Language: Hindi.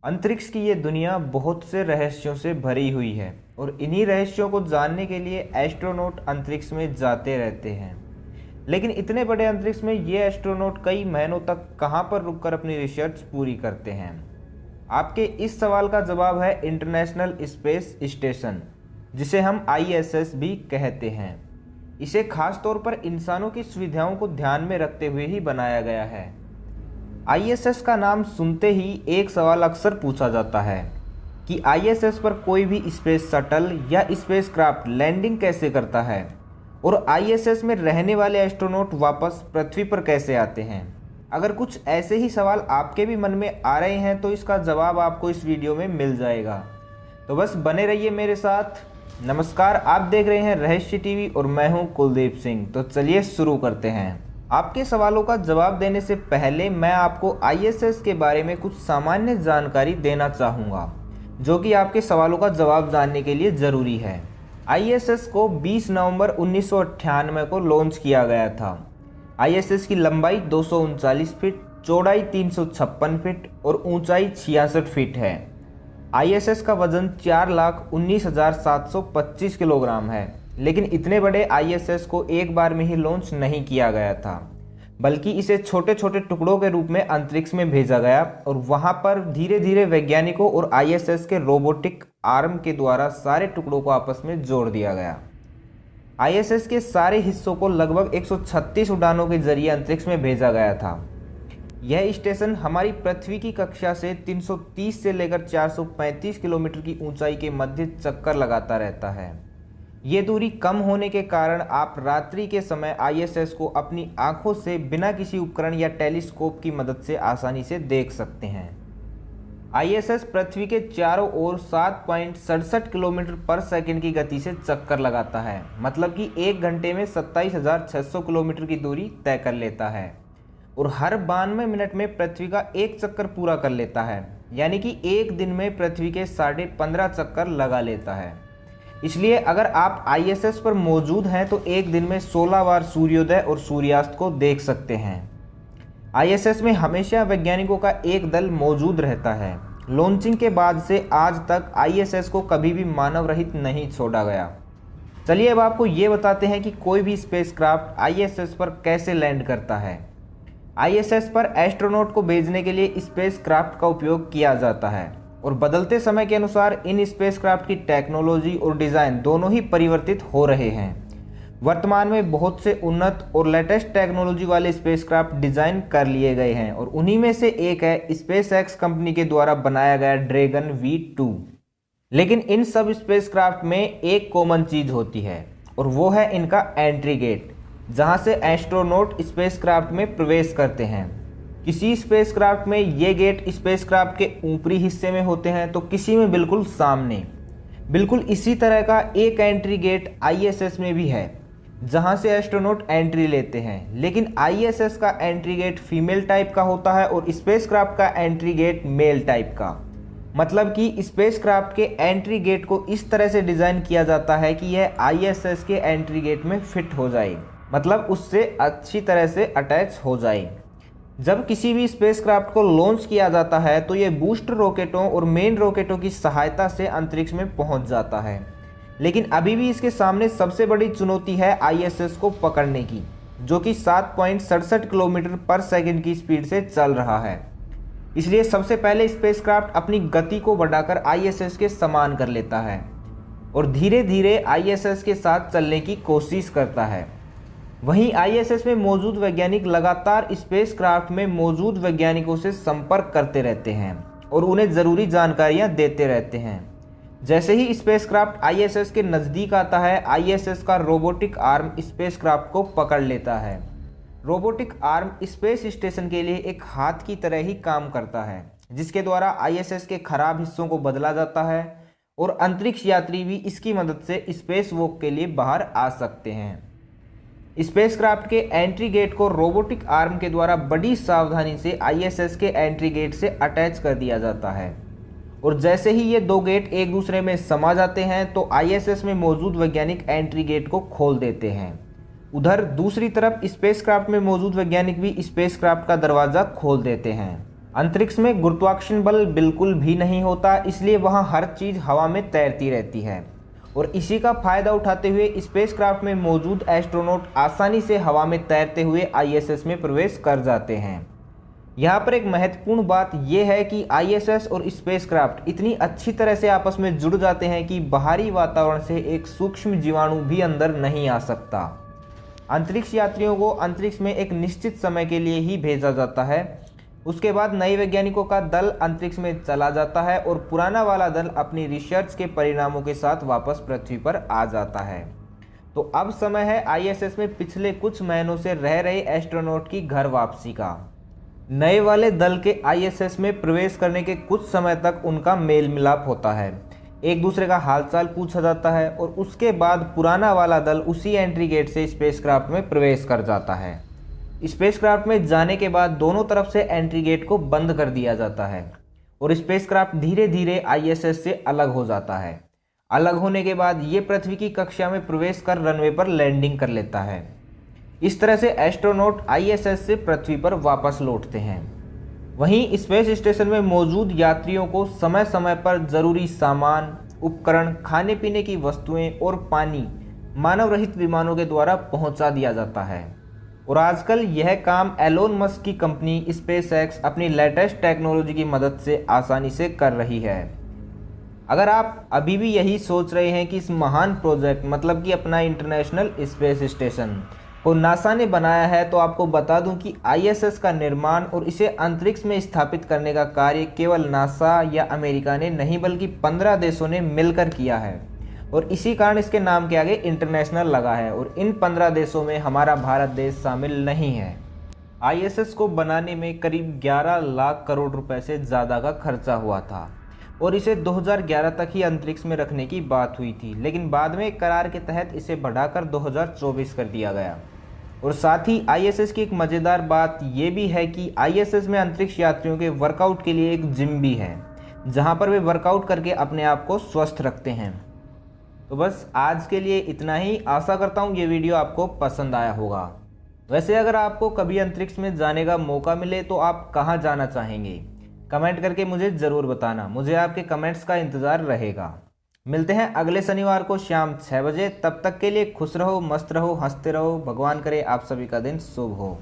अंतरिक्ष की ये दुनिया बहुत से रहस्यों से भरी हुई है और इन्हीं रहस्यों को जानने के लिए एस्ट्रोनॉट अंतरिक्ष में जाते रहते हैं। लेकिन इतने बड़े अंतरिक्ष में ये एस्ट्रोनॉट कई महीनों तक कहाँ पर रुककर अपनी रिसर्च पूरी करते हैं? आपके इस सवाल का जवाब है इंटरनेशनल स्पेस स्टेशन, जिसे हम ISS भी कहते हैं। इसे खास तौर पर इंसानों की सुविधाओं को ध्यान में रखते हुए ही बनाया गया है। ISS का नाम सुनते ही एक सवाल अक्सर पूछा जाता है कि ISS पर कोई भी स्पेस शटल या स्पेसक्राफ्ट लैंडिंग कैसे करता है और ISS में रहने वाले एस्ट्रोनॉट वापस पृथ्वी पर कैसे आते हैं। अगर कुछ ऐसे ही सवाल आपके भी मन में आ रहे हैं तो इसका जवाब आपको इस वीडियो में मिल जाएगा। तो बस बने रहिए मेरे साथ। नमस्कार, आप देख रहे हैं रहस्य टीवी और मैं हूं कुलदीप सिंह। तो चलिए शुरू करते हैं। आपके सवालों का जवाब देने से पहले मैं आपको ISS के बारे में कुछ सामान्य जानकारी देना चाहूँगा, जो कि आपके सवालों का जवाब जानने के लिए ज़रूरी है। ISS को 20 नवंबर 1998 को लॉन्च किया गया था। ISS की लंबाई 239 फीट, चौड़ाई 356 फीट और ऊंचाई 66 फीट है। ISS का वजन 4,19,725 किलोग्राम है। लेकिन इतने बड़े ISS को एक बार में ही लॉन्च नहीं किया गया था, बल्कि इसे छोटे छोटे टुकड़ों के रूप में अंतरिक्ष में भेजा गया और वहां पर धीरे धीरे वैज्ञानिकों और ISS के रोबोटिक आर्म के द्वारा सारे टुकड़ों को आपस में जोड़ दिया गया। ISS के सारे हिस्सों को लगभग 136 उड़ानों के जरिए अंतरिक्ष में भेजा गया था। यह स्टेशन हमारी पृथ्वी की कक्षा से 330 से लेकर 435 किलोमीटर की ऊंचाई के मध्य चक्कर लगाता रहता है। ये दूरी कम होने के कारण आप रात्रि के समय ISS को अपनी आंखों से बिना किसी उपकरण या टेलीस्कोप की मदद से आसानी से देख सकते हैं। ISS पृथ्वी के चारों ओर 7.67 किलोमीटर पर सेकंड की गति से चक्कर लगाता है, मतलब कि एक घंटे में 27,600 किलोमीटर की दूरी तय कर लेता है और हर 92 मिनट में पृथ्वी का एक चक्कर पूरा कर लेता है, यानी कि एक दिन में पृथ्वी के 15.5 चक्कर लगा लेता है। इसलिए अगर आप ISS पर मौजूद हैं तो एक दिन में 16 बार सूर्योदय और सूर्यास्त को देख सकते हैं। ISS में हमेशा वैज्ञानिकों का एक दल मौजूद रहता है। लॉन्चिंग के बाद से आज तक ISS को कभी भी मानव रहित नहीं छोड़ा गया। चलिए अब आपको ये बताते हैं कि कोई भी स्पेसक्राफ्ट ISS पर कैसे लैंड करता है। ISS पर एस्ट्रोनॉट को भेजने के लिए स्पेसक्राफ्ट का उपयोग किया जाता है और बदलते समय के अनुसार इन स्पेसक्राफ्ट की टेक्नोलॉजी और डिज़ाइन दोनों ही परिवर्तित हो रहे हैं। वर्तमान में बहुत से उन्नत और लेटेस्ट टेक्नोलॉजी वाले स्पेसक्राफ्ट डिज़ाइन कर लिए गए हैं और उन्हीं में से एक है SpaceX कंपनी के द्वारा बनाया गया ड्रैगन V2। लेकिन इन सब स्पेसक्राफ्ट में एक कॉमन चीज़ होती है और वो है इनका एंट्री गेट, जहाँ से एस्ट्रोनॉट स्पेसक्राफ्ट में प्रवेश करते हैं। किसी स्पेसक्राफ्ट में ये गेट स्पेसक्राफ्ट के ऊपरी हिस्से में होते हैं तो किसी में बिल्कुल सामने। बिल्कुल इसी तरह का एक एंट्री गेट ISS में भी है, जहां से एस्ट्रोनॉट एंट्री लेते हैं। लेकिन ISS का एंट्री गेट फीमेल टाइप का होता है और स्पेसक्राफ्ट का एंट्री गेट मेल टाइप का। मतलब कि स्पेसक्राफ्ट के एंट्री गेट को इस तरह से डिज़ाइन किया जाता है कि यह ISS के एंट्री गेट में फिट हो जाए, मतलब उससे अच्छी तरह से अटैच हो जाए। जब किसी भी स्पेसक्राफ्ट को लॉन्च किया जाता है तो ये बूस्टर रॉकेटों और मेन रॉकेटों की सहायता से अंतरिक्ष में पहुंच जाता है। लेकिन अभी भी इसके सामने सबसे बड़ी चुनौती है ISS को पकड़ने की, जो कि 7.67 किलोमीटर पर सेकंड की स्पीड से चल रहा है। इसलिए सबसे पहले स्पेसक्राफ्ट अपनी गति को बढ़ाकर ISS के समान कर लेता है और धीरे धीरे ISS के साथ चलने की कोशिश करता है। वहीं ISS में मौजूद वैज्ञानिक लगातार स्पेसक्राफ्ट में मौजूद वैज्ञानिकों से संपर्क करते रहते हैं और उन्हें ज़रूरी जानकारियां देते रहते हैं। जैसे ही स्पेसक्राफ्ट ISS के नज़दीक आता है, ISS का रोबोटिक आर्म स्पेसक्राफ्ट को पकड़ लेता है। रोबोटिक आर्म स्पेस स्टेशन के लिए एक हाथ की तरह ही काम करता है, जिसके द्वारा ISS के खराब हिस्सों को बदला जाता है और अंतरिक्ष यात्री भी इसकी मदद से स्पेस वॉक के लिए बाहर आ सकते हैं। स्पेसक्राफ्ट के एंट्री गेट को रोबोटिक आर्म के द्वारा बड़ी सावधानी से ISS के एंट्री गेट से अटैच कर दिया जाता है और जैसे ही ये दो गेट एक दूसरे में समा जाते हैं तो ISS में मौजूद वैज्ञानिक एंट्री गेट को खोल देते हैं। उधर दूसरी तरफ स्पेसक्राफ्ट में मौजूद वैज्ञानिक भी स्पेसक्राफ्ट का दरवाज़ा खोल देते हैं अंतरिक्ष में गुरुत्वाकर्षण बल बिल्कुल भी नहीं होता, इसलिए वहाँ हर चीज़ हवा में तैरती रहती है और इसी का फायदा उठाते हुए स्पेसक्राफ्ट में मौजूद एस्ट्रोनॉट आसानी से हवा में तैरते हुए आईएसएस में प्रवेश कर जाते हैं। यहाँ पर एक महत्वपूर्ण बात यह है कि आईएसएस और स्पेसक्राफ्ट इतनी अच्छी तरह से आपस में जुड़ जाते हैं कि बाहरी वातावरण से एक सूक्ष्म जीवाणु भी अंदर नहीं आ सकता। अंतरिक्ष यात्रियों को अंतरिक्ष में एक निश्चित समय के लिए ही भेजा जाता है। उसके बाद नए वैज्ञानिकों का दल अंतरिक्ष में चला जाता है और पुराना वाला दल अपनी रिसर्च के परिणामों के साथ वापस पृथ्वी पर आ जाता है। तो अब समय है आईएसएस में पिछले कुछ महीनों से रह रहे एस्ट्रोनॉट की घर वापसी का। नए वाले दल के आईएसएस में प्रवेश करने के कुछ समय तक उनका मेल मिलाप होता है, एक दूसरे का हालचाल पूछा जाता है और उसके बाद पुराना वाला दल उसी एंट्री गेट से स्पेसक्राफ्ट में प्रवेश कर जाता है। स्पेसक्राफ्ट में जाने के बाद दोनों तरफ से एंट्री गेट को बंद कर दिया जाता है और स्पेसक्राफ्ट धीरे धीरे आईएसएस से अलग हो जाता है। अलग होने के बाद ये पृथ्वी की कक्षा में प्रवेश कर रनवे पर लैंडिंग कर लेता है। इस तरह से एस्ट्रोनॉट आईएसएस से पृथ्वी पर वापस लौटते हैं। वहीं स्पेस स्टेशन में मौजूद यात्रियों को समय समय पर जरूरी सामान, उपकरण, खाने पीने की वस्तुएं और पानी मानव रहित विमानों के द्वारा पहुंचा दिया जाता है और आजकल यह काम एलोन मस्क की कंपनी स्पेसएक्स अपनी लेटेस्ट टेक्नोलॉजी की मदद से आसानी से कर रही है। अगर आप अभी भी यही सोच रहे हैं कि इस महान प्रोजेक्ट मतलब कि अपना इंटरनेशनल स्पेस स्टेशन को नासा ने बनाया है, तो आपको बता दूं कि आईएसएस का निर्माण और इसे अंतरिक्ष में स्थापित करने का कार्य केवल नासा या अमेरिका ने नहीं बल्कि 15 देशों ने मिलकर किया है और इसी कारण इसके नाम के आगे इंटरनेशनल लगा है और इन 15 देशों में हमारा भारत देश शामिल नहीं है। आईएसएस को बनाने में करीब 11 लाख करोड़ रुपए से ज़्यादा का खर्चा हुआ था और इसे 2011 तक ही अंतरिक्ष में रखने की बात हुई थी, लेकिन बाद में एक करार के तहत इसे बढ़ाकर 2024 कर दिया गया। और साथ ही आईएसएस की एक मज़ेदार बात यह भी है कि आईएसएस में अंतरिक्ष यात्रियों के वर्कआउट के लिए एक जिम भी है, जहां पर वे वर्कआउट करके अपने आप को स्वस्थ रखते हैं। तो बस आज के लिए इतना ही। आशा करता हूँ ये वीडियो आपको पसंद आया होगा। वैसे अगर आपको कभी अंतरिक्ष में जाने का मौका मिले तो आप कहाँ जाना चाहेंगे? कमेंट करके मुझे ज़रूर बताना, मुझे आपके कमेंट्स का इंतज़ार रहेगा। मिलते हैं अगले शनिवार को शाम 6 बजे। तब तक के लिए खुश रहो, मस्त रहो, हंसते रहो। भगवान करे आप सभी का दिन शुभ हो।